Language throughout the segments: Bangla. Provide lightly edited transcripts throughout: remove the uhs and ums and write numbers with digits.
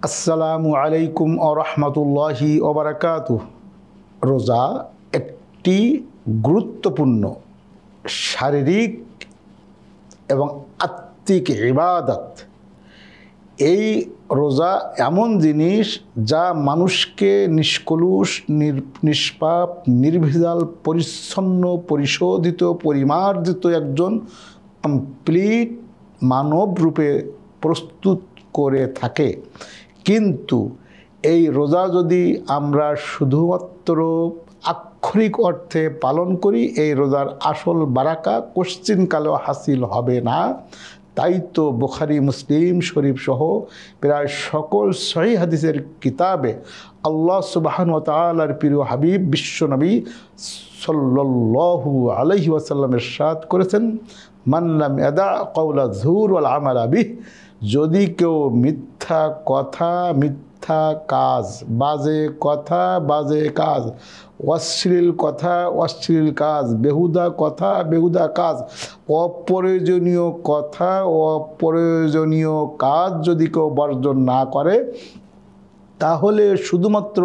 আসসালামু আলাইকুম ওয়া রাহমাতুল্লাহি ওয়া বারাকাতুহু। রোজা একটি গুরুত্বপূর্ণ শারীরিক এবং আত্মিক ইবাদত। এই রোজা এমন জিনিস যা মানুষকে নিষ্কলুষ, নিষ্পাপ, নির্ভেজাল, পরিচ্ছন্ন, পরিশোধিত, পরিমার্জিত একজন কমপ্লিট মানব রূপে প্রস্তুত করে থাকে। কিন্তু এই রোজা যদি আমরা শুধুমাত্র আক্ষরিক অর্থে পালন করি, এই রোজার আসল বারাকা কোশ্চিনকালেও হাসিল হবে না। তাই তো বুখারী, মুসলিম শরীফ সহ প্রায় সকল সহিহ হাদিসের কিতাবে আল্লাহ সুবহানাহু ওয়া তাআলার প্রিয় হাবিব বিশ্বনবী সাল্লাল্লাহু আলাইহি ওয়াসাল্লাম ইরশাদ করেছেন, মান লাম ইয়াদা কাওলা যুর ওয়াল আমালা বিহ, যদি কেউ মিথ্যা কথা, মিথ্যা কাজ, বাজে কথা, বাজে কাজ, অশ্লীল কথা, অশ্লীল কাজ, বেহুদা কথা, বেহুদা কাজ, অপ্রয়োজনীয় কথা, অপ্রয়োজনীয় কাজ যদি কেউ বর্জন না করে, তাহলে শুধুমাত্র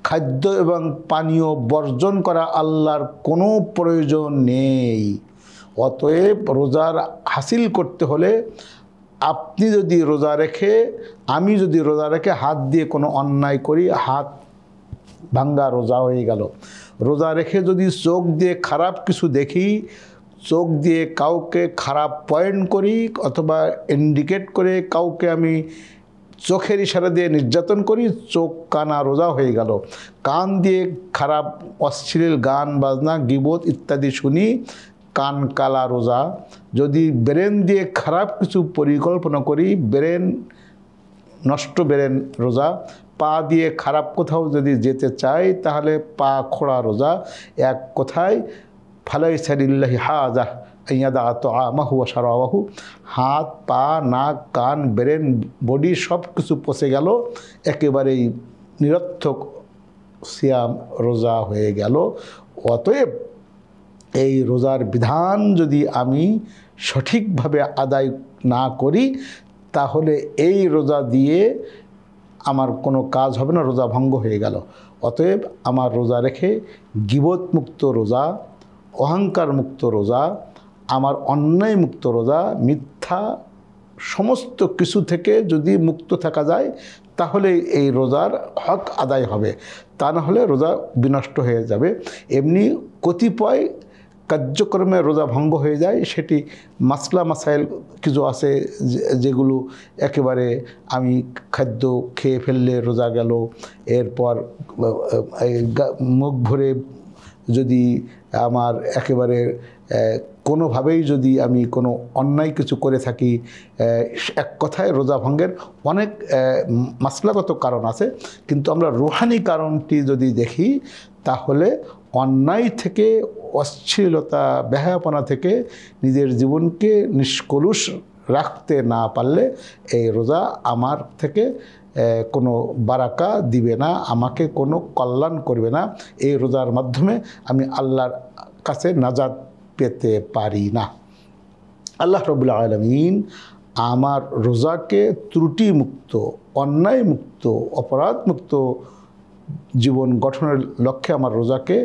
খাদ্য এবং পানীয় বর্জন করা আল্লাহর কোনো প্রয়োজন নেই। অতএব রোজার হাসিল করতে হলে আপনি যদি রোজা রেখে, আমি যদি রোজা রেখে হাত দিয়ে কোনো অন্যায় করি, হাত ভাঙ্গা রোজা হয়ে গেল। রোজা রেখে যদি চোখ দিয়ে খারাপ কিছু দেখি, চোখ দিয়ে কাউকে খারাপ পয়েন্ট করি অথবা ইন্ডিকেট করে কাউকে আমি চোখের ইশারা দিয়ে নির্যাতন করি, চোখ কানা রোজা হয়ে গেল। কান দিয়ে খারাপ অশ্লীল গান বাজনা, গীবত ইত্যাদি শুনি, কান কালা রোজা। যদি ব্রেন দিয়ে খারাপ কিছু পরিকল্পনা করি, ব্রেন নষ্ট, ব্রেন রোজা। পা দিয়ে খারাপ কোথাও যদি যেতে চাই, তাহলে পা খোড়া রোজা। এক কথায় ফালাইসা লিল্লাহি হাজা আইয়াদা তাআমাহু ওয়া শারাবাহু, হাত, পা, নাক, কান, ব্রেন, বডি সব কিছু পচে গেল, একেবারেই নিরর্থক সিয়াম রোজা হয়ে গেল। অতএব এই রোজার বিধান যদি আমি সঠিকভাবে আদায় না করি, তাহলে এই রোজা দিয়ে আমার কোনো কাজ হবে না, রোজা ভঙ্গ হয়ে গেল। অতএব আমার রোজা রেখে গীবত মুক্ত রোজা, অহংকার মুক্ত রোজা, আমার অন্যায় মুক্ত রোজা, মিথ্যা সমস্ত কিছু থেকে যদি মুক্ত থাকা যায়, তাহলে এই রোজার হক আদায় হবে। তা না হলে রোজা বিনষ্ট হয়ে যাবে। এমনি কতিপয় কার্যক্রমে রোজা ভঙ্গ হয়ে যায়, সেটি মাসলা মাসাইল কিছু আছে যেগুলো একেবারে আমি খাদ্য খেয়ে ফেললে রোজা গেল, এরপর মুখ ভরে যদি আমার একেবারে কোনোভাবেই যদি আমি কোনো অন্যায় কিছু করে থাকি, এক কথায় রোজা ভঙ্গের অনেক মাসলাগত কারণ আছে। কিন্তু আমরা রুহানি কারণটি যদি দেখি, তাহলে অন্যায় থেকে, অশ্লীলতা, বেহায়াপনা থেকে নিজের জীবনকে নিষ্কলুষ রাখতে না পারলে এই রোজা আমার থেকে কোনো বারাকা দিবে না, আমাকে কোনো কল্যাণ করবে না। এই রোজার মাধ্যমে আমি আল্লাহর কাছে নাজাত পেতে পারি না। আল্লাহ রাব্বুল আলামিন আমার রোজাকে ত্রুটি মুক্ত, অন্যায় মুক্ত, অপরাধ মুক্ত জীবন গঠনের লক্ষ্যে আমার রোজাকে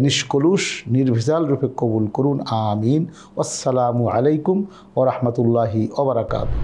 নিষ্কলুষ, নির্ভেজাল রূপে কবুল করুন। আমিন। আসসালামু আলাইকুম ওয়া রাহমাতুল্লাহি ওয়া বারাকাতুহু।